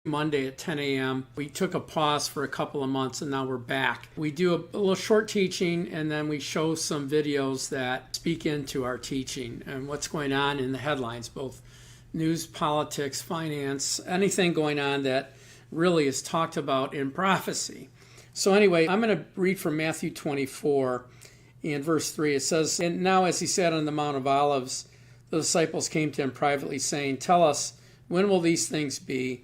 Monday at 10 a.m. We took a pause for a couple of months and now we're back. We do a little short teaching and then we show some videos that speak into our teaching and what's going on in the headlines, both news, politics, finance, anything going on that really is talked about in prophecy. So anyway, I'm going to read from Matthew 24 and verse 3. It says, "And now as he sat on the Mount of Olives, the disciples came to him privately saying, 'Tell us, when will these things be?'"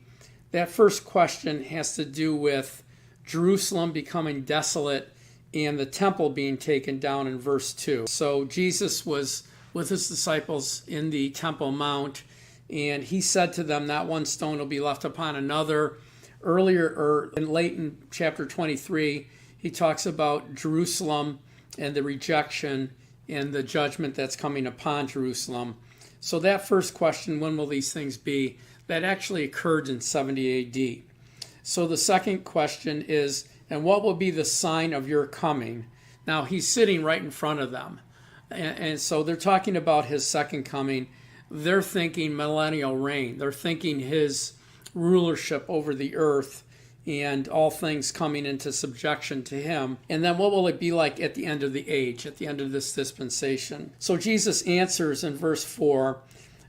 That first question has to do with Jerusalem becoming desolate and the temple being taken down in verse 2. So Jesus was with his disciples in the Temple Mount, and he said to them, "Not one stone will be left upon another." Earlier, or late in chapter 23, he talks about Jerusalem and the rejection and the judgment that's coming upon Jerusalem. So that first question, when will these things be? That actually occurred in 70 AD. So the second question is, and what will be the sign of your coming? Now he's sitting right in front of them. And so they're talking about his second coming. They're thinking millennial reign. They're thinking his rulership over the earth and all things coming into subjection to him. And then what will it be like at the end of the age, at the end of this dispensation? So Jesus answers in verse 4.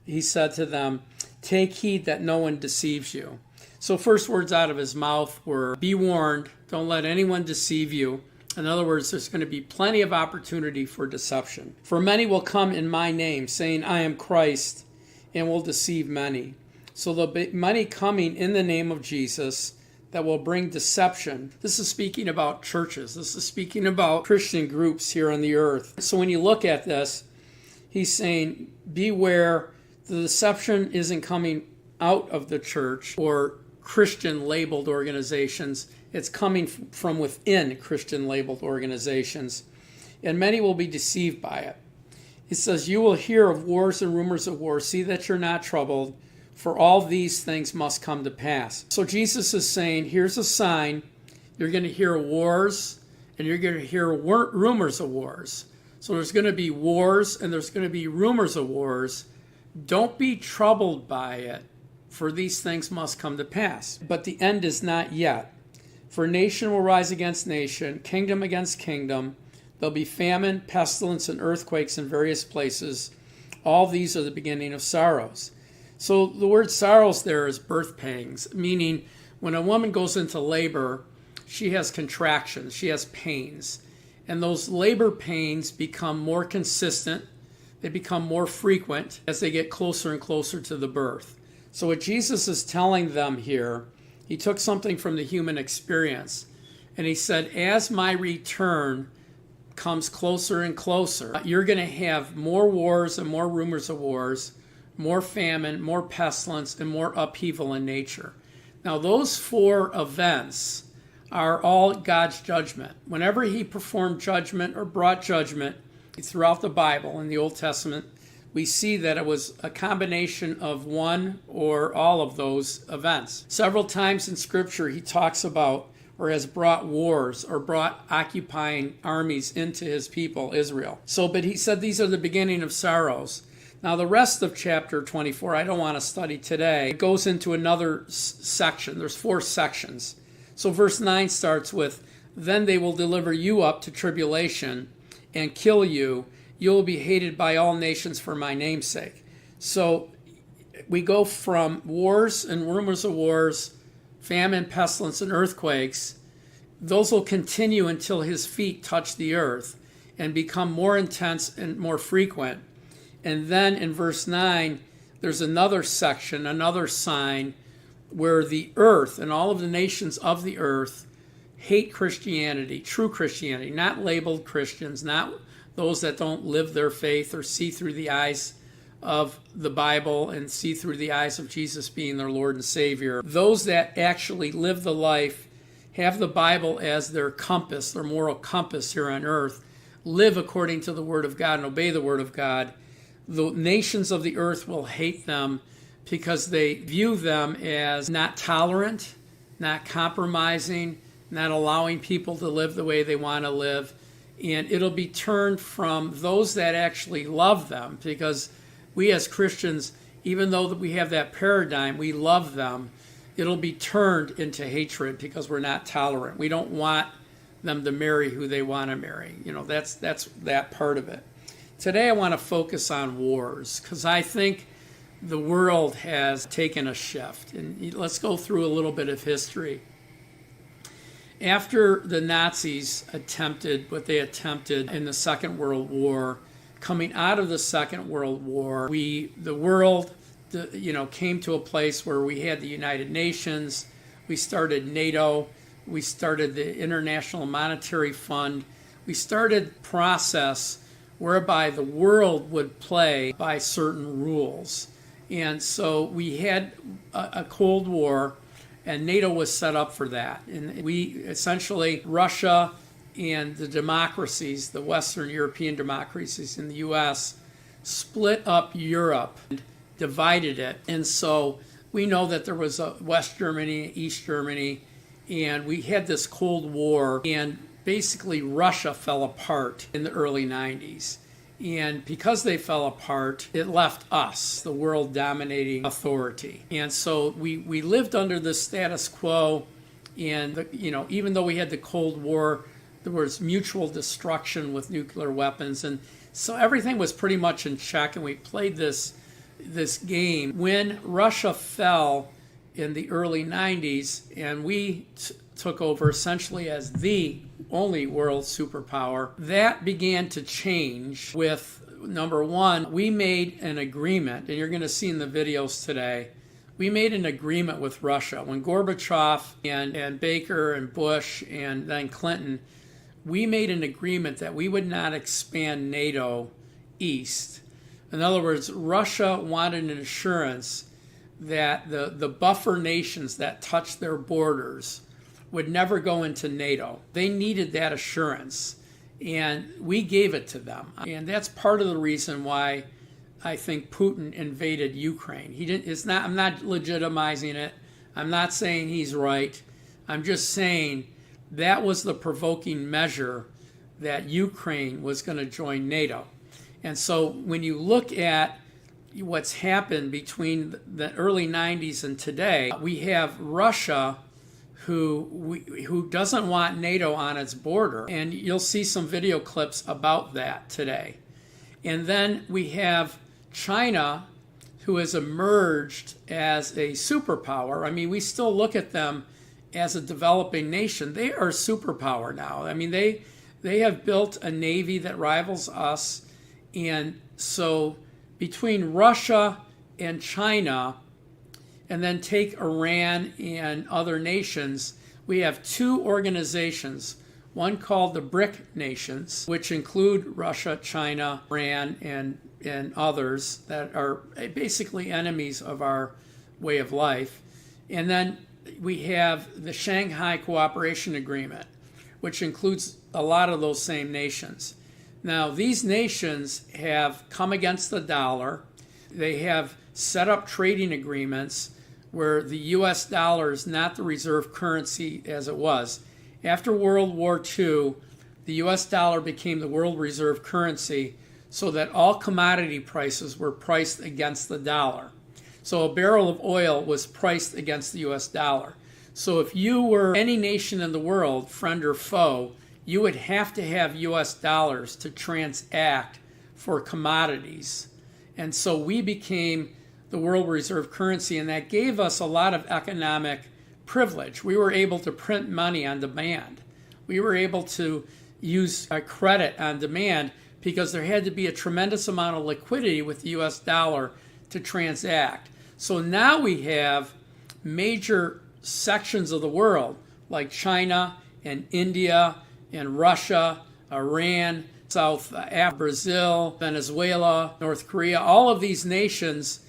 He said to them, "Take heed that no one deceives you." So first words out of his mouth were, be warned, don't let anyone deceive you. In other words, there's going to be plenty of opportunity for deception. "For many will come in my name, saying, 'I am Christ,' and will deceive many." So there'll be many coming in the name of Jesus that will bring deception. This is speaking about churches. This is speaking about Christian groups here on the earth. So when you look at this, he's saying, beware. The deception isn't coming out of the church or Christian labeled organizations. It's coming from within Christian labeled organizations. And many will be deceived by it. He says, "You will hear of wars and rumors of wars. See that you're not troubled, for all these things must come to pass." So Jesus is saying, here's a sign. You're going to hear wars and you're going to hear rumors of wars. So there's going to be wars and there's going to be rumors of wars. Don't be troubled by it, for these things must come to pass. But the end is not yet. For nation will rise against nation, kingdom against kingdom. There'll be famine, pestilence, and earthquakes in various places. All these are the beginning of sorrows. So the word sorrows there is birth pangs, meaning when a woman goes into labor, she has contractions, she has pains. And those labor pains become more consistent. They become more frequent as they get closer and closer to the birth. So what Jesus is telling them here, he took something from the human experience, and he said, as my return comes closer and closer, you're going to have more wars and more rumors of wars, more famine, more pestilence, and more upheaval in nature. Now those four events are all God's judgment. Whenever he performed judgment or brought judgment, throughout the Bible, in the Old Testament, we see that it was a combination of one or all of those events. Several times in Scripture, he talks about or has brought wars or brought occupying armies into his people, Israel. But he said these are the beginning of sorrows. Now, the rest of chapter 24, I don't want to study today. It goes into another section. There's 4 sections. So verse 9 starts with, "Then they will deliver you up to tribulation and kill you. You will be hated by all nations for my name's sake." So we go from wars and rumors of wars, famine, pestilence, and earthquakes. Those will continue until his feet touch the earth and become more intense and more frequent. And then in verse 9, there's another section, another sign, where the earth and all of the nations of the earth hate Christianity, true Christianity, not labeled Christians, not those that don't live their faith or see through the eyes of the Bible and see through the eyes of Jesus being their Lord and Savior. Those that actually live the life, have the Bible as their compass, their moral compass here on earth, live according to the Word of God and obey the Word of God. The nations of the earth will hate them because they view them as not tolerant, not compromising, not allowing people to live the way they want to live. And it'll be turned from those that actually love them, because we as Christians, even though we have that paradigm, we love them. it'll be turned into hatred because we're not tolerant. We don't want them to marry who they want to marry. That's that part of it. Today I want to focus on wars because I think the world has taken a shift. And let's go through a little bit of history. After the Nazis attempted what they attempted in the Second World War, coming out of the Second World War, the world came to a place where we had the United Nations, we started NATO, we started the International Monetary Fund, we started a process whereby the world would play by certain rules. And so we had a Cold War, and NATO was set up for that. And we essentially, Russia and the democracies, the Western European democracies in the U.S., split up Europe and divided it. And so we know that there was a West Germany, East Germany, and we had this Cold War, and basically Russia fell apart in the early 90s. And because they fell apart, it left us, the world dominating authority. And so we lived under this status quo, and even though we had the Cold War, there was mutual destruction with nuclear weapons, and so everything was pretty much in check, and we played this game. When Russia fell in the early 90s, and we took over essentially as the only world superpower, that began to change with, number one, we made an agreement, and you're going to see in the videos today, we made an agreement with Russia. When Gorbachev and Baker and Bush and then Clinton, we made an agreement that we would not expand NATO east. In other words, Russia wanted an assurance that the buffer nations that touch their borders would never go into NATO. They needed that assurance, and we gave it to them. And that's part of the reason why I think Putin invaded Ukraine. I'm not legitimizing it. I'm not saying he's right. I'm just saying that was the provoking measure that Ukraine was going to join NATO. And so when you look at what's happened between the early 90s and today, we have Russia who doesn't want NATO on its border. And you'll see some video clips about that today. And then we have China, who has emerged as a superpower. I mean, we still look at them as a developing nation. They are a superpower now. I mean, they have built a navy that rivals us. And so between Russia and China, and then take Iran and other nations, we have two organizations, one called the BRIC nations, which include Russia, China, Iran, and others that are basically enemies of our way of life. And then we have the Shanghai Cooperation Agreement, which includes a lot of those same nations. Now, these nations have come against the dollar. They have set up trading agreements where the U.S. dollar is not the reserve currency as it was. After World War II, the U.S. dollar became the world reserve currency so that all commodity prices were priced against the dollar. So a barrel of oil was priced against the U.S. dollar. So if you were any nation in the world, friend or foe, you would have to have U.S. dollars to transact for commodities. And so we became the world reserve currency, and that gave us a lot of economic privilege. We were able to print money on demand. We were able to use credit on demand because there had to be a tremendous amount of liquidity with the U.S. dollar to transact. So now we have major sections of the world like China and India and Russia, Iran, South Africa, Brazil, Venezuela, North Korea, all of these nations,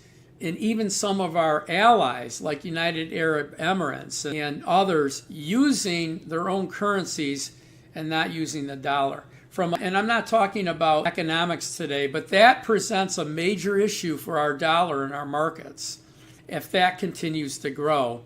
and even some of our allies like United Arab Emirates and others using their own currencies and not using the dollar. And I'm not talking about economics today, but that presents a major issue for our dollar and our markets if that continues to grow.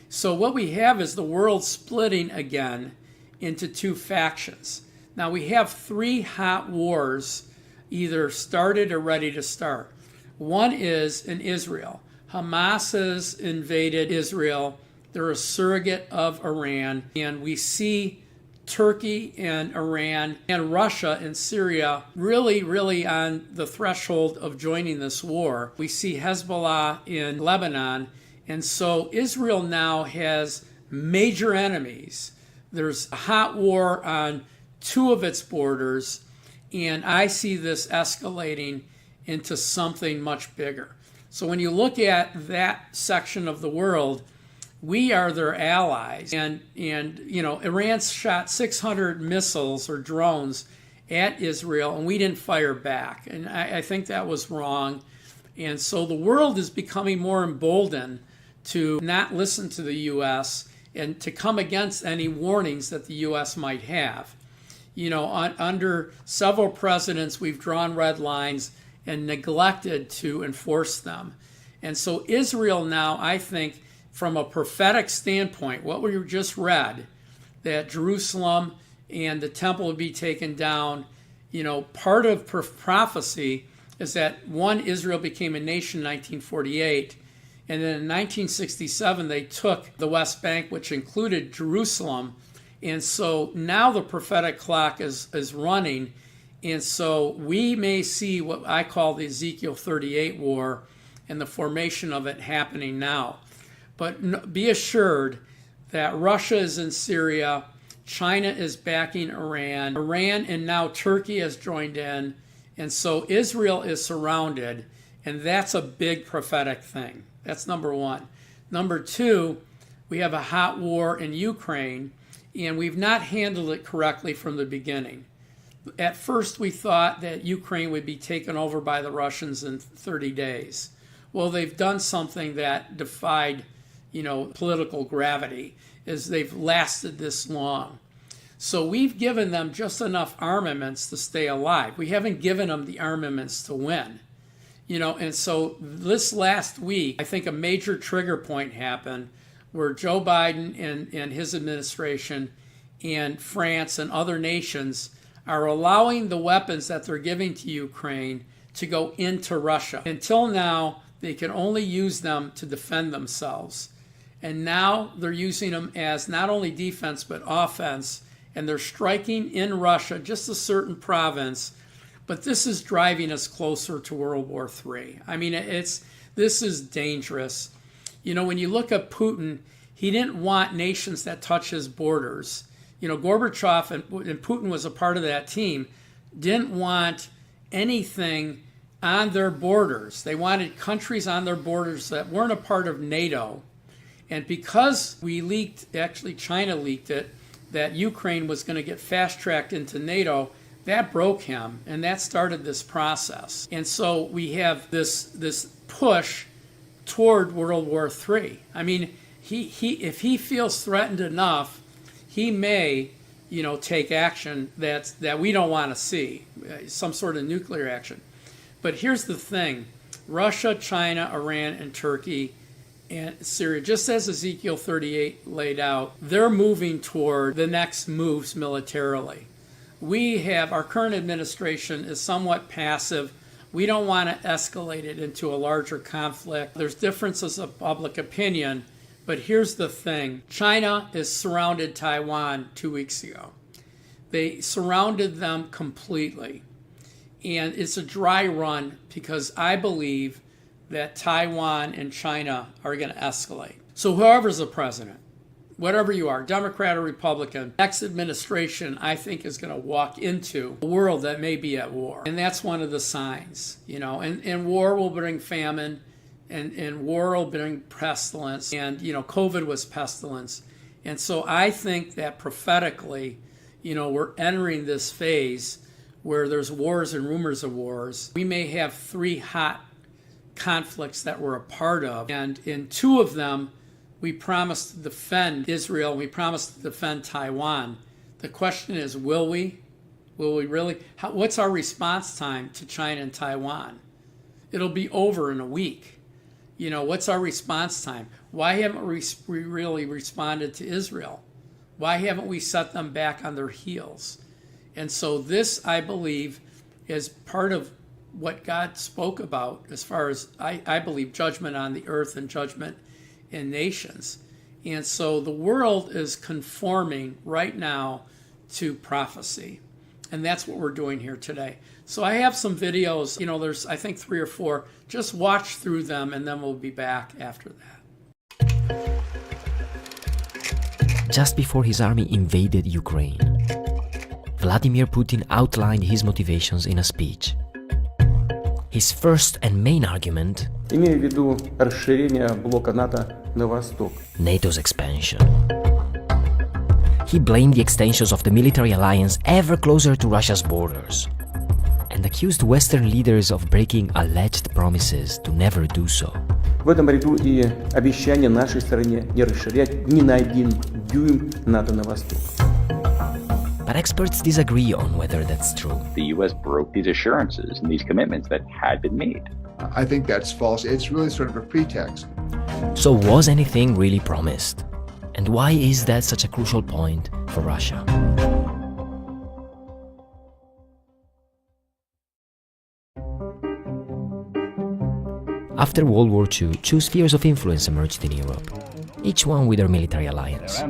So what we have is the world splitting again into two factions. Now we have three hot wars either started or ready to start. One is in Israel. Hamas has invaded Israel They're a surrogate of Iran. And we see Turkey and Iran and Russia and Syria really on the threshold of joining this war. We see Hezbollah in Lebanon. And so Israel now has major enemies. There's a hot war on two of its borders, and I see this escalating into something much bigger. So when you look at that section of the world, we are their allies. And Iran shot 600 missiles or drones at Israel, and we didn't fire back. And I think that was wrong. And so the world is becoming more emboldened to not listen to the U.S. and to come against any warnings that the U.S. might have. Under several presidents, we've drawn red lines and neglected to enforce them. And so Israel now, I think, from a prophetic standpoint, what we just read, that Jerusalem and the temple would be taken down, part of prophecy is that Israel became a nation in 1948, and then in 1967 they took the West Bank, which included Jerusalem, and so now the prophetic clock is running, and so we may see what I call the Ezekiel 38 war and the formation of it happening now. But be assured that Russia is in Syria, China is backing Iran, and now Turkey has joined in, and so Israel is surrounded, and that's a big prophetic thing. That's number one. Number two, we have a hot war in Ukraine, and we've not handled it correctly from the beginning. At first, we thought that Ukraine would be taken over by the Russians in 30 days. Well, they've done something that defied, political gravity, is they've lasted this long. So we've given them just enough armaments to stay alive. We haven't given them the armaments to win. And so this last week, I think a major trigger point happened where Joe Biden and his administration and France and other nations are allowing the weapons that they're giving to Ukraine to go into Russia. Until now, they can only use them to defend themselves. And now they're using them as not only defense but offense, and they're striking in Russia, just a certain province. But this is driving us closer to World War III. I mean, this is dangerous. When you look at Putin, he didn't want nations that touch his borders. Gorbachev and Putin was a part of that team, didn't want anything on their borders. They wanted countries on their borders that weren't a part of NATO. And because China leaked it, that Ukraine was going to get fast-tracked into NATO, that broke him, and that started this process. And so we have this push toward World War III. I mean, if he feels threatened enough, he may, take action that we don't want to see, some sort of nuclear action. But here's the thing: Russia, China, Iran, and Turkey, and Syria, just as Ezekiel 38 laid out, they're moving toward the next moves militarily. Our current administration is somewhat passive. We don't want to escalate it into a larger conflict. There's differences of public opinion, but here's the thing. China has surrounded Taiwan 2 weeks ago. They surrounded them completely. And it's a dry run because I believe that Taiwan and China are going to escalate. So whoever's the president, whatever you are, Democrat or Republican, next administration, I think, is going to walk into a world that may be at war. And that's one of the signs, and war will bring famine, and war will bring pestilence, and, COVID was pestilence. And so I think that prophetically, we're entering this phase where there's wars and rumors of wars. We may have 3 hot conflicts that we're a part of, and in 2 of them, we promised to defend Israel, we promised to defend Taiwan. The question is, will we? Will we really? What's our response time to China and Taiwan? It'll be over in a week. What's our response time? Why haven't we really responded to Israel? Why haven't we set them back on their heels? And so this, I believe, is part of what God spoke about as far as, I believe, judgment on the earth and judgment in nations. And so the world is conforming right now to prophecy. And that's what we're doing here today. So I have some videos, there's I think 3 or 4. Just watch through them and then we'll be back after that. Just before his army invaded Ukraine, Vladimir Putin outlined his motivations in a speech. His first and main argument, имея в виду расширение блока НАТО на восток, NATO's expansion. He blamed the extensions of the military alliance ever closer to Russia's borders and accused Western leaders of breaking alleged promises to never do so. В этом ряду и обещание нашей стороне не расширять ни на 1 дюйм НАТО на восток. But experts disagree on whether that's true. The U.S. broke these assurances and these commitments that had been made. I think that's false. It's really sort of a pretext. So was anything really promised? And why is that such a crucial point for Russia? After World War II, 2 spheres of influence emerged in Europe, each one with their military alliance.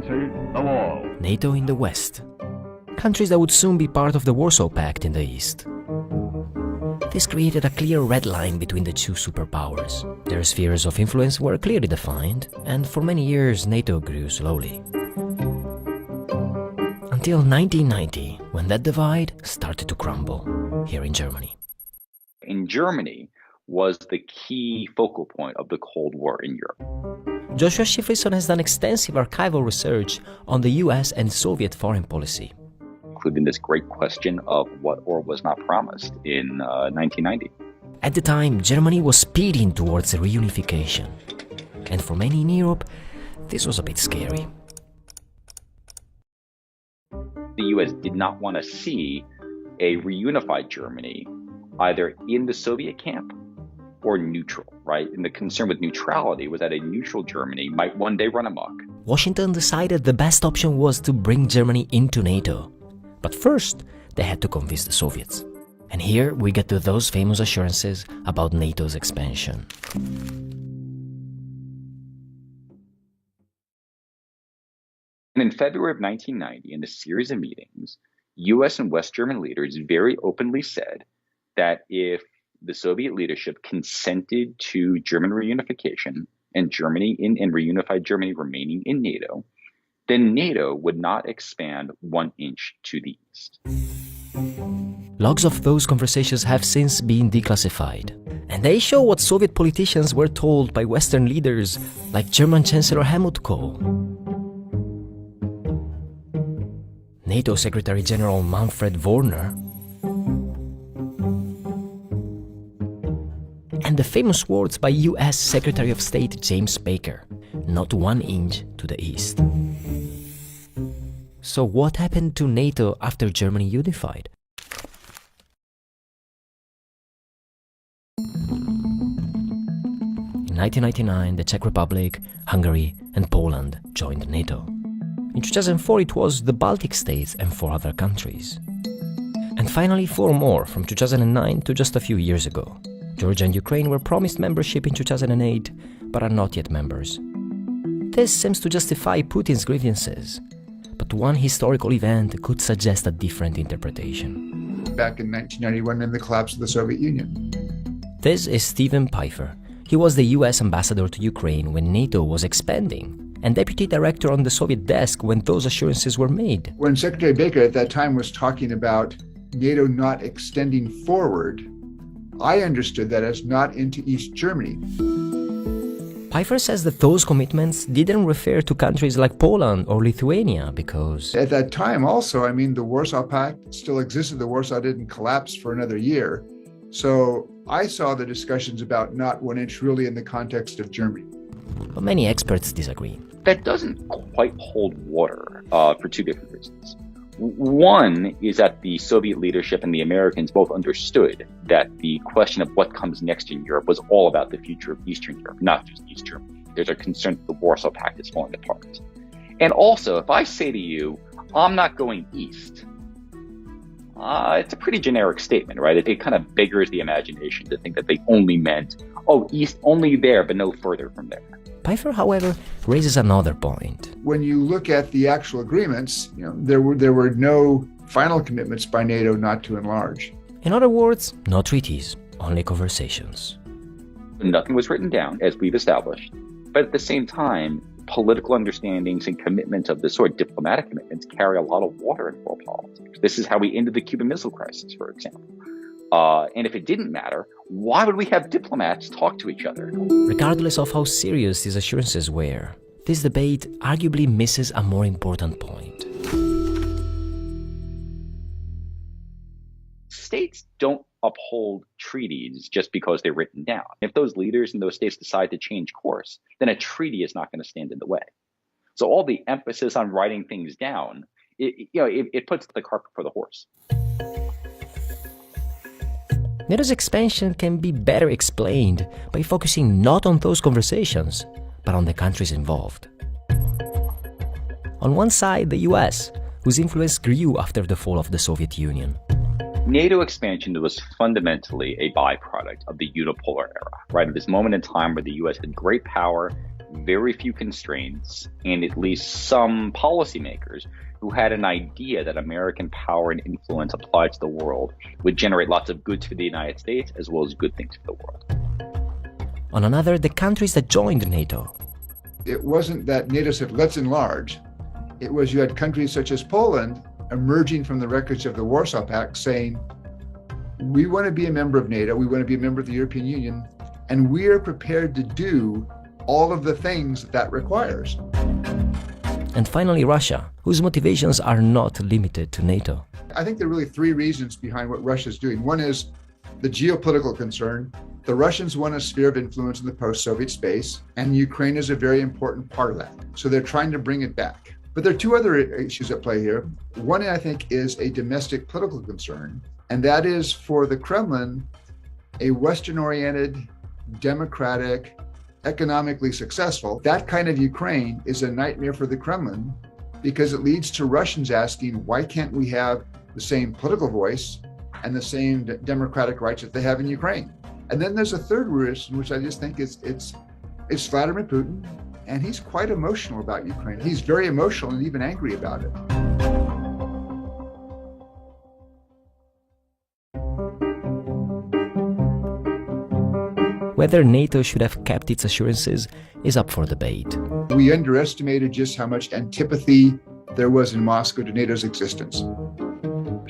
NATO in the west, countries that would soon be part of the Warsaw Pact in the east. This created a clear red line between the 2 superpowers. Their spheres of influence were clearly defined, and for many years NATO grew slowly. Until 1990, when that divide started to crumble here in Germany. In Germany was the key focal point of the Cold War in Europe. Joshua Shifrison has done extensive archival research on the US and Soviet foreign policy, including this great question of what or was not promised in 1990. At the time, Germany was speeding towards reunification. And for many in Europe, this was a bit scary. The US did not want to see a reunified Germany either in the Soviet camp or neutral, right? And the concern with neutrality was that a neutral Germany might one day run amok. Washington decided the best option was to bring Germany into NATO. But first, they had to convince the Soviets. And here we get to those famous assurances about NATO's expansion. And in February of 1990, in a series of meetings, US and West German leaders very openly said that if the Soviet leadership consented to German reunification and reunified Germany remaining in NATO, then NATO would not expand 1 inch to the east. Logs of those conversations have since been declassified, and they show what Soviet politicians were told by Western leaders like German Chancellor Helmut Kohl, NATO Secretary General Manfred Wörner, and the famous words by US Secretary of State James Baker, not 1 inch to the east. So what happened to NATO after Germany unified? In 1999, the Czech Republic, Hungary, and Poland joined NATO. In 2004, it was the Baltic states and 4 other countries. And finally, 4 more from 2009 to just a few years ago. Georgia and Ukraine were promised membership in 2008, but are not yet members. This seems to justify Putin's grievances, but one historical event could suggest a different interpretation. Back in 1991 in the collapse of the Soviet Union. This is Stephen Pfeiffer. He was the US ambassador to Ukraine when NATO was expanding, and deputy director on the Soviet desk when those assurances were made. When Secretary Baker at that time was talking about NATO not extending forward, I understood that as not into East Germany. Pfeiffer says that those commitments didn't refer to countries like Poland or Lithuania because... At that time also, the Warsaw Pact still existed. The Warsaw didn't collapse for another year. So I saw the discussions about not 1 inch really in the context of Germany. But many experts disagree. That doesn't quite hold water for 2 different reasons. One is that the Soviet leadership and the Americans both understood that the question of what comes next in Europe was all about the future of Eastern Europe, not just East Germany. There's a concern that the Warsaw Pact is falling apart. And also, if I say to you, I'm not going east, It's a pretty generic statement, right? It kind of beggars the imagination to think that they only meant, oh, east, only there, but no further from there. Pfeiffer, however, raises another point. When you look at the actual agreements, there were no final commitments by NATO not to enlarge. In other words, no treaties, only conversations. Nothing was written down, as we've established, but at the same time, political understandings and commitments of this sort, diplomatic commitments, carry a lot of water in world politics. This is how we ended the Cuban Missile Crisis, for example. And if it didn't matter, why would we have diplomats talk to each other? Regardless of how serious these assurances were, this debate arguably misses a more important point. States don't uphold treaties just because they're written down. If those leaders in those states decide to change course, then a treaty is not going to stand in the way. So all the emphasis on writing things down, it puts the cart before the horse. NATO's expansion can be better explained by focusing not on those conversations, but on the countries involved. On one side, the US, whose influence grew after the fall of the Soviet Union. NATO expansion was fundamentally a byproduct of the unipolar era, right? At this moment in time where the US had great power, very few constraints, and at least some policymakers who had an idea that American power and influence applied to the world would generate lots of goods for the United States as well as good things for the world. On another, the countries that joined NATO. It wasn't that NATO said, let's enlarge. It was you had countries such as Poland emerging from the wreckage of the Warsaw Pact saying, we want to be a member of NATO, we want to be a member of the European Union, and we are prepared to do all of the things that requires. And finally, Russia, whose motivations are not limited to NATO. I think there are really three reasons behind what Russia's doing. One is the geopolitical concern. The Russians want a sphere of influence in the post-Soviet space, and Ukraine is a very important part of that. So they're trying to bring it back. But there are two other issues at play here. One, I think, is a domestic political concern, and that is for the Kremlin, a Western-oriented, democratic, economically successful. That kind of Ukraine is a nightmare for the Kremlin because it leads to Russians asking, why can't we have the same political voice and the same democratic rights that they have in Ukraine? And then there's a third reason, which I just think it's Vladimir Putin. And he's quite emotional about Ukraine. He's very emotional and even angry about it. Whether NATO should have kept its assurances is up for debate. We underestimated just how much antipathy there was in Moscow to NATO's existence.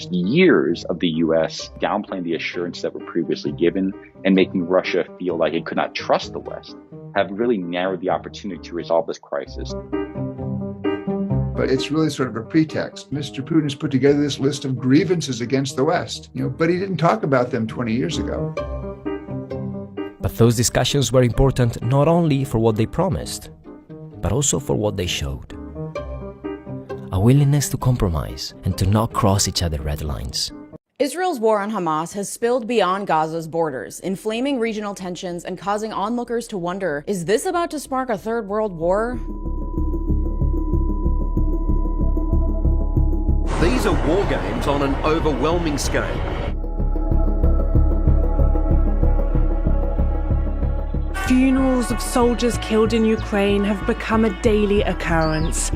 Years of the U.S. downplaying the assurance that were previously given and making Russia feel like it could not trust the West have really narrowed the opportunity to resolve this crisis. But it's really sort of a pretext. Mr. Putin has put together this list of grievances against the West, but he didn't talk about them 20 years ago. But those discussions were important not only for what they promised, but also for what they showed. A willingness to compromise and to not cross each other's red lines. Israel's war on Hamas has spilled beyond Gaza's borders, inflaming regional tensions and causing onlookers to wonder, is this about to spark a third world war? These are war games on an overwhelming scale. Funerals of soldiers killed in Ukraine have become a daily occurrence.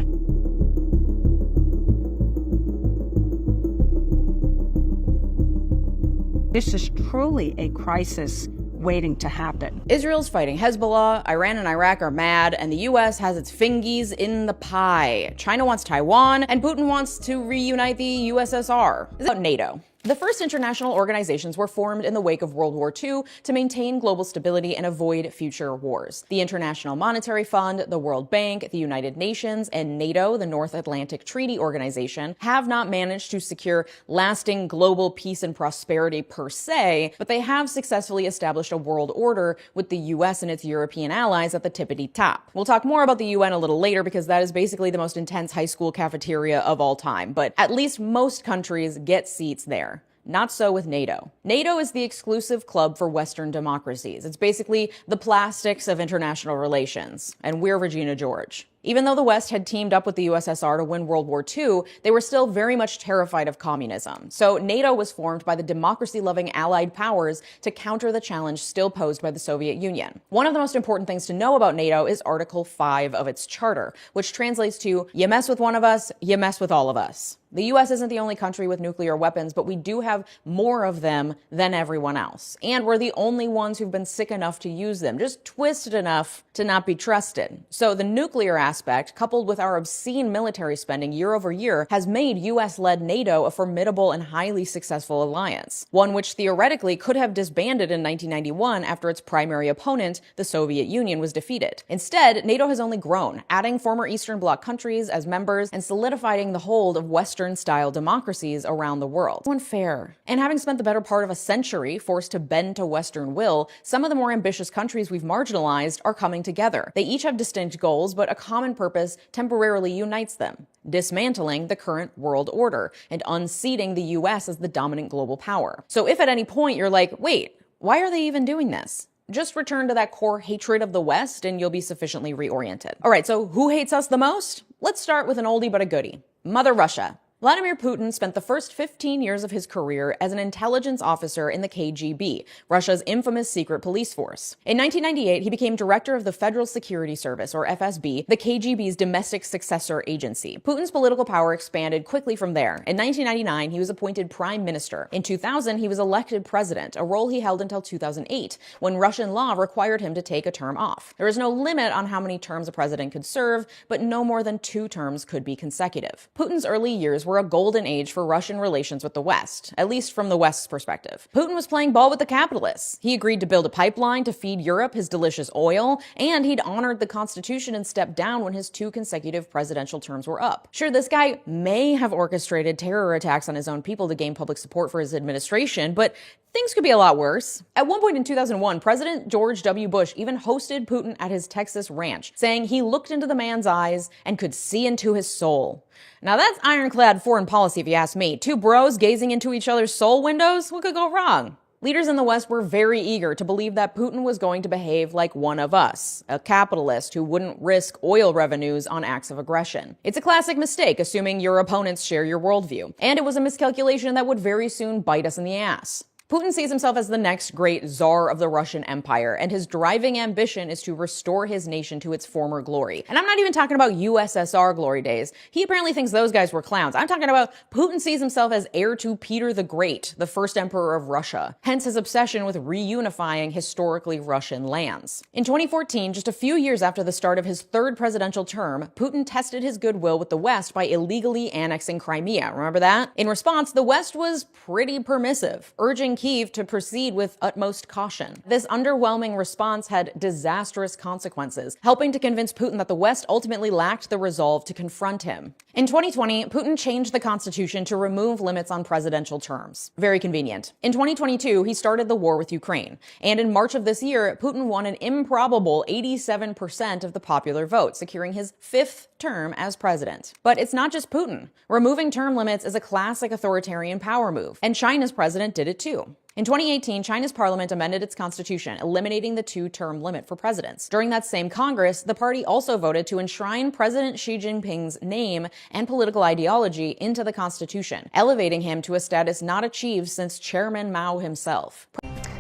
This is truly a crisis waiting to happen. Israel's fighting Hezbollah, Iran and Iraq are mad, and the US has its fingies in the pie. China wants Taiwan, and Putin wants to reunite the USSR. This is about NATO. The first international organizations were formed in the wake of World War II to maintain global stability and avoid future wars. The International Monetary Fund, the World Bank, the United Nations, and NATO, the North Atlantic Treaty Organization, have not managed to secure lasting global peace and prosperity per se, but they have successfully established a world order with the US and its European allies at the tippity top. We'll talk more about the UN a little later because that is basically the most intense high school cafeteria of all time, but at least most countries get seats there. Not so with NATO. NATO is the exclusive club for Western democracies. It's basically the plastics of international relations. And we're Regina George. Even though the West had teamed up with the USSR to win World War II, they were still very much terrified of communism. So NATO was formed by the democracy-loving Allied powers to counter the challenge still posed by the Soviet Union. One of the most important things to know about NATO is Article 5 of its charter, which translates to, you mess with one of us, you mess with all of us. The US isn't the only country with nuclear weapons, but we do have more of them than everyone else. And we're the only ones who've been sick enough to use them, just twisted enough to not be trusted. So the nuclear aspect, coupled with our obscene military spending year over year, has made US-led NATO a formidable and highly successful alliance. One which theoretically could have disbanded in 1991 after its primary opponent, the Soviet Union, was defeated. Instead, NATO has only grown, adding former Eastern Bloc countries as members and solidifying the hold of Western-style democracies around the world. Unfair. And having spent the better part of a century forced to bend to Western will, some of the more ambitious countries we've marginalized are coming together. They each have distinct goals, but a common purpose temporarily unites them: dismantling the current world order and unseating the US as the dominant global power. So if at any point you're like, wait, why are they even doing this? Just return to that core hatred of the West and you'll be sufficiently reoriented. All right, so who hates us the most? Let's start with an oldie but a goodie. Mother Russia. Vladimir Putin spent the first 15 years of his career as an intelligence officer in the KGB, Russia's infamous secret police force. In 1998, he became director of the Federal Security Service, or FSB, the KGB's domestic successor agency. Putin's political power expanded quickly from there. In 1999, he was appointed prime minister. In 2000, he was elected president, a role he held until 2008, when Russian law required him to take a term off. There is no limit on how many terms a president could serve, but no more than 2 terms could be consecutive. Putin's early years were a golden age for Russian relations with the West, at least from the West's perspective. Putin was playing ball with the capitalists. He agreed to build a pipeline to feed Europe his delicious oil, and he'd honored the Constitution and stepped down when his 2 consecutive presidential terms were up. Sure, this guy may have orchestrated terror attacks on his own people to gain public support for his administration, but things could be a lot worse. At one point in 2001, President George W. Bush even hosted Putin at his Texas ranch, saying he looked into the man's eyes and could see into his soul. Now that's ironclad foreign policy if you ask me. 2 bros gazing into each other's soul windows? What could go wrong? Leaders in the West were very eager to believe that Putin was going to behave like one of us, a capitalist who wouldn't risk oil revenues on acts of aggression. It's a classic mistake, assuming your opponents share your worldview. And it was a miscalculation that would very soon bite us in the ass. Putin sees himself as the next great czar of the Russian Empire, and his driving ambition is to restore his nation to its former glory. And I'm not even talking about USSR glory days. He apparently thinks those guys were clowns. I'm talking about Putin sees himself as heir to Peter the Great, the first emperor of Russia, hence his obsession with reunifying historically Russian lands. In 2014, just a few years after the start of his 3rd presidential term, Putin tested his goodwill with the West by illegally annexing Crimea. Remember that? In response, the West was pretty permissive, urging Kyiv to proceed with utmost caution. This underwhelming response had disastrous consequences, helping to convince Putin that the West ultimately lacked the resolve to confront him. In 2020, Putin changed the constitution to remove limits on presidential terms. Very convenient. In 2022, he started the war with Ukraine. And in March of this year, Putin won an improbable 87% of the popular vote, securing his 5th term as president. But it's not just Putin. Removing term limits is a classic authoritarian power move, and China's president did it too. In 2018, China's parliament amended its constitution, eliminating the 2-term limit for presidents. During that same Congress, the party also voted to enshrine President Xi Jinping's name and political ideology into the constitution, elevating him to a status not achieved since Chairman Mao himself.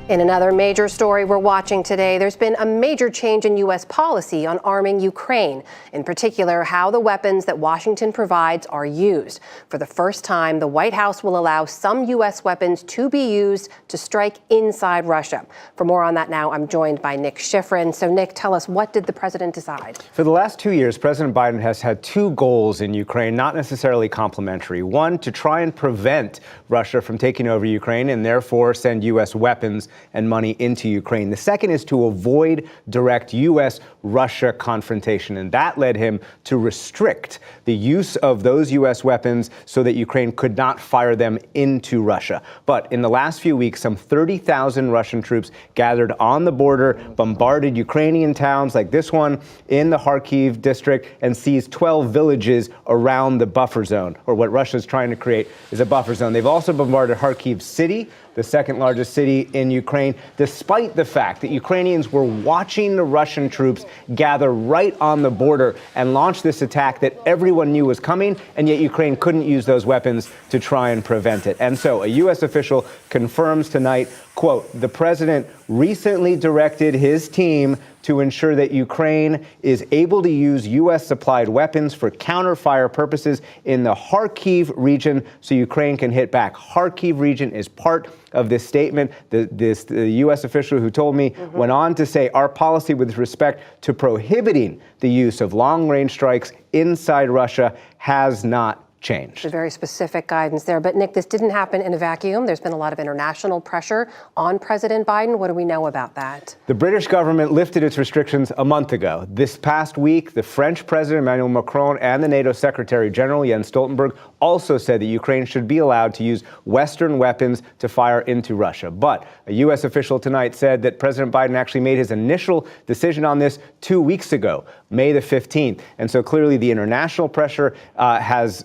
In another major story we're watching today, there's been a major change in U.S. policy on arming Ukraine, in particular how the weapons that Washington provides are used. For the first time, the White House will allow some U.S. weapons to be used to strike inside Russia. For more on that now, I'm joined by Nick Schifrin. So Nick, tell us, what did the president decide? For the last 2 years, President Biden has had 2 goals in Ukraine, not necessarily complementary. One, to try and prevent Russia from taking over Ukraine and therefore send U.S. weapons and money into Ukraine. The second is to avoid direct U.S.-Russia confrontation, and that led him to restrict the use of those U.S. weapons so that Ukraine could not fire them into Russia. But in the last few weeks, some 30,000 Russian troops gathered on the border, bombarded Ukrainian towns like this one in the Kharkiv district, and seized 12 villages around the buffer zone, or what Russia's trying to create is a buffer zone. They've also bombarded Kharkiv city, the second largest city in Ukraine, despite the fact that Ukrainians were watching the Russian troops gather right on the border and launch this attack that everyone knew was coming, and yet Ukraine couldn't use those weapons to try and prevent it. And so a U.S. official confirms tonight, quote, the president recently directed his team to ensure that Ukraine is able to use U.S. supplied weapons for counter-fire purposes in the Kharkiv region so Ukraine can hit back. Kharkiv region is part of this statement. The U.S. official who told me went on to say our policy with respect to prohibiting the use of long-range strikes inside Russia has not changed. Very specific guidance there. But Nick, this didn't happen in a vacuum. There's been a lot of international pressure on President Biden. What do we know about that? The British government lifted its restrictions a month ago. This past week, the French President Emmanuel Macron and the NATO Secretary General Jens Stoltenberg also said that Ukraine should be allowed to use Western weapons to fire into Russia. But a U.S. official tonight said that President Biden actually made his initial decision on this 2 weeks ago, May the 15th. And so clearly the international pressure has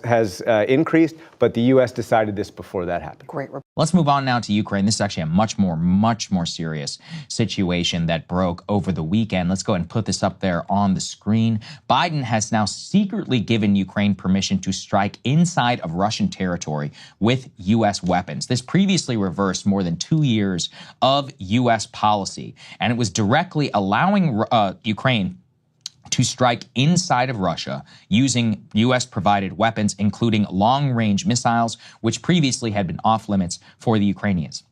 increased, but the U.S. decided this before that happened. Great. Let's move on now to Ukraine. This is actually a much more serious situation that broke over the weekend. Let's go ahead and put this up there on the screen. Biden has now secretly given Ukraine permission to strike inside of Russian territory with U.S. weapons. This previously reversed more than 2 years of U.S. policy, and it was directly allowing Ukraine to strike inside of Russia using U.S.-provided weapons, including long-range missiles, which previously had been off limits for the Ukrainians.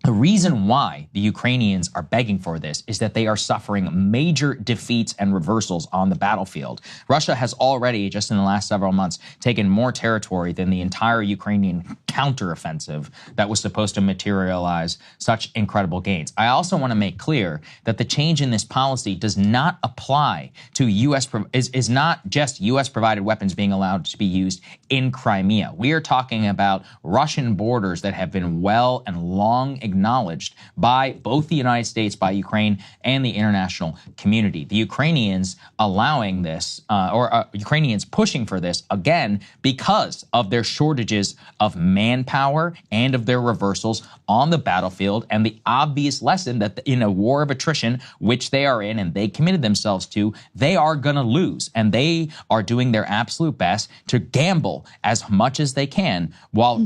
The reason why the Ukrainians are begging for this is that they are suffering major defeats and reversals on the battlefield. Russia has already, just in the last several months, taken more territory than the entire Ukrainian counteroffensive that was supposed to materialize such incredible gains. I also want to make clear that the change in this policy does not apply to is not just U.S.-provided weapons being allowed to be used in Crimea. We are talking about Russian borders that have been well and long acknowledged by both the United States, by Ukraine, and the international community. The Ukrainians allowing this, Ukrainians pushing for this, again, because of their shortages of manpower and of their reversals on the battlefield, and the obvious lesson that in a war of attrition, which they are in and they committed themselves to, they are going to lose. And they are doing their absolute best to gamble as much as they can while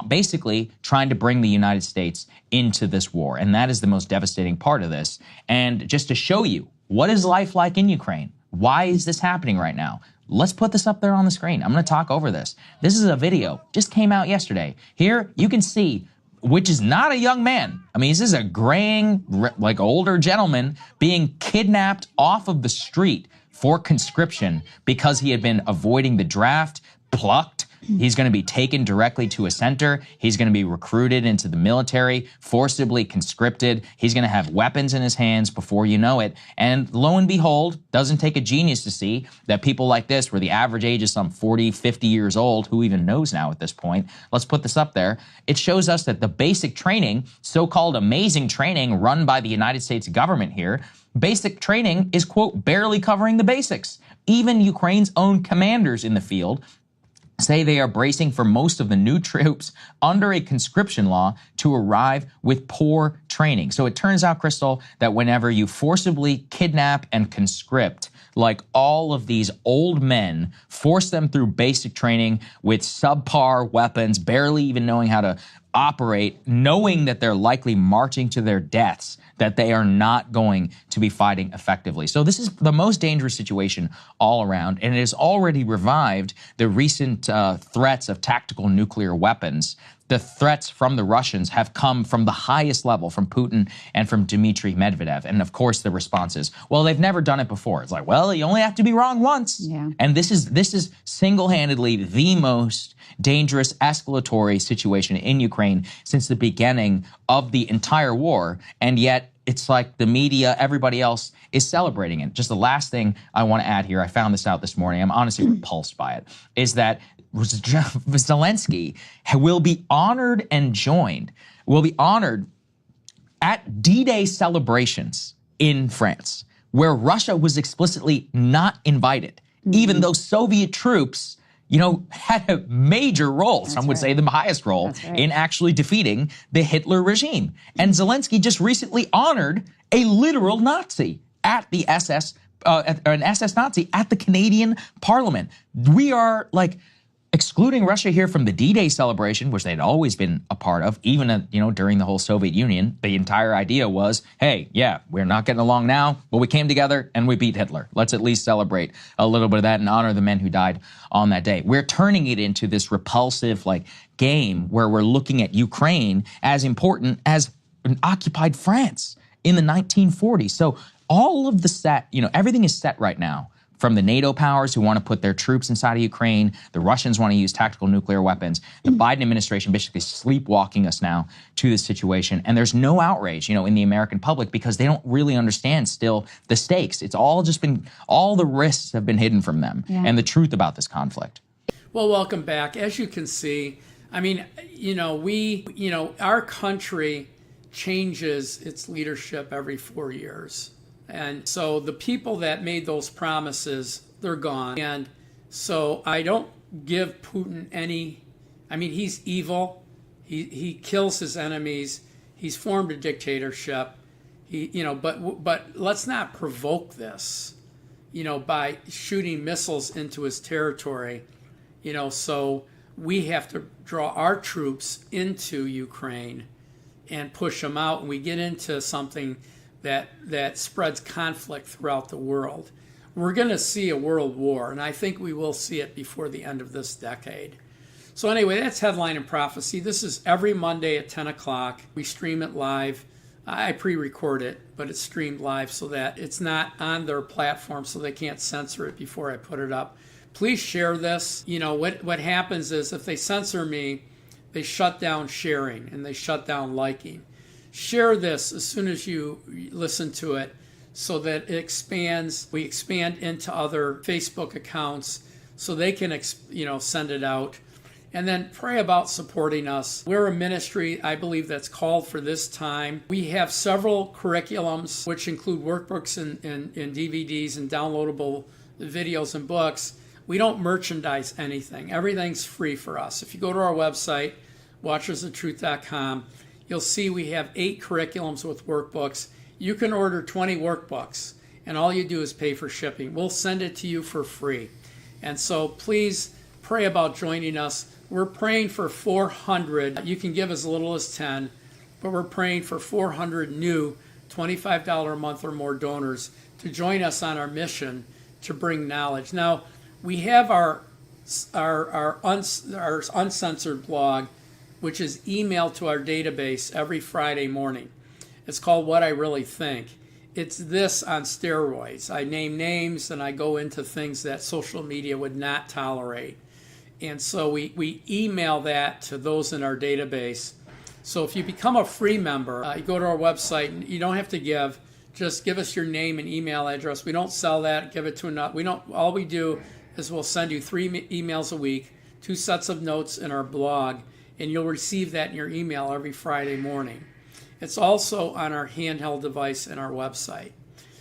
basically trying to bring the United States into this war. And that is the most devastating part of this. And just to show you what is life like in Ukraine, why is this happening right now? Let's put this up there on the screen. I'm going to talk over this. This is a video, just came out yesterday. Here you can see, which is not a young man. I mean, this is a graying, like older gentleman being kidnapped off of the street for conscription because he had been avoiding the draft, plucked. He's going to be taken directly to a center. He's going to be recruited into the military, forcibly conscripted. He's going to have weapons in his hands before you know it. And lo and behold, doesn't take a genius to see that people like this, where the average age is some 40, 50 years old, who even knows now at this point? Let's put this up there. It shows us that the basic training, so-called amazing training run by the United States government here, basic training is, quote, barely covering the basics. Even Ukraine's own commanders in the field say they are bracing for most of the new troops under a conscription law to arrive with poor training. So it turns out, Crystal, that whenever you forcibly kidnap and conscript, like all of these old men, force them through basic training with subpar weapons, barely even knowing how to operate, knowing that they're likely marching to their deaths, that they are not going to be fighting effectively. So this is the most dangerous situation all around, and it has already revived the recent threats of tactical nuclear weapons. The threats from the Russians have come from the highest level, from Putin and from Dmitry Medvedev. And of course, the response is, well, they've never done it before. It's like, well, you only have to be wrong once. Yeah. And this is single-handedly the most dangerous escalatory situation in Ukraine since the beginning of the entire war. And yet it's like the media, everybody else is celebrating it. Just the last thing I want to add here, I found this out this morning, I'm honestly repulsed by it, is that Zelensky will be honored at D-Day celebrations in France, where Russia was explicitly not invited, even though Soviet troops had a major role, some would say the highest role, in actually defeating the Hitler regime. And Zelensky just recently honored a literal Nazi at the an SS Nazi at the Canadian Parliament. We are excluding Russia here from the D-Day celebration, which they'd always been a part of, even during the whole Soviet Union. The entire idea was, hey, yeah, we're not getting along now, but we came together and we beat Hitler. Let's at least celebrate a little bit of that and honor the men who died on that day. We're turning it into this repulsive game where we're looking at Ukraine as important as an occupied France in the 1940s. So all of the everything is set right now. From the NATO powers who want to put their troops inside of Ukraine, the Russians want to use tactical nuclear weapons, the Biden administration basically sleepwalking us now to this situation. And there's no outrage, in the American public because they don't really understand still the stakes. It's all all the risks have been hidden from them and the truth about this conflict. Well, welcome back. As you can see, our country changes its leadership every 4 years. And so the people that made those promises, they're gone. And so I don't give Putin he's evil. He kills his enemies. He's formed a dictatorship. But let's not provoke this, by shooting missiles into his territory. So we have to draw our troops into Ukraine and push them out. And we get into something that spreads conflict throughout the world. We're going to see a world war, and I think we will see it before the end of this decade. So anyway, that's Headline and Prophecy. This is every Monday at 10 o'clock. We stream it live. I pre-record it, but it's streamed live so that it's not on their platform, so they can't censor it before I put it up. Please share this. What happens is if they censor me, they shut down sharing and they shut down liking. Share this as soon as you listen to it so that it expands. We expand into other Facebook accounts so they can, send it out. And then pray about supporting us. We're a ministry, I believe, that's called for this time. We have several curriculums, which include workbooks and DVDs and downloadable videos and books. We don't merchandise anything. Everything's free for us. If you go to our website, watchersoftruth.com, you'll see we have 8 curriculums with workbooks. You can order 20 workbooks, and all you do is pay for shipping. We'll send it to you for free. And so please pray about joining us. We're praying for 400. You can give as little as 10, but we're praying for 400 new $25 a month or more donors to join us on our mission to bring knowledge. Now, we have our uncensored blog, which is emailed to our database every Friday morning. It's called What I Really Think. It's this on steroids. I name names and I go into things that social media would not tolerate. And so we email that to those in our database. So if you become a free member, you go to our website and you don't have to give. Just give us your name and email address. We don't sell that, give it to another. All we do is we'll send you 3 emails a week, 2 sets of notes in our blog, and you'll receive that in your email every Friday morning. It's also on our handheld device and our website.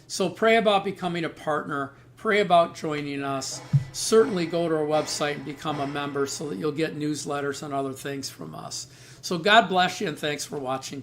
So pray about becoming a partner. Pray about joining us. Certainly go to our website and become a member so that you'll get newsletters and other things from us. So God bless you and thanks for watching.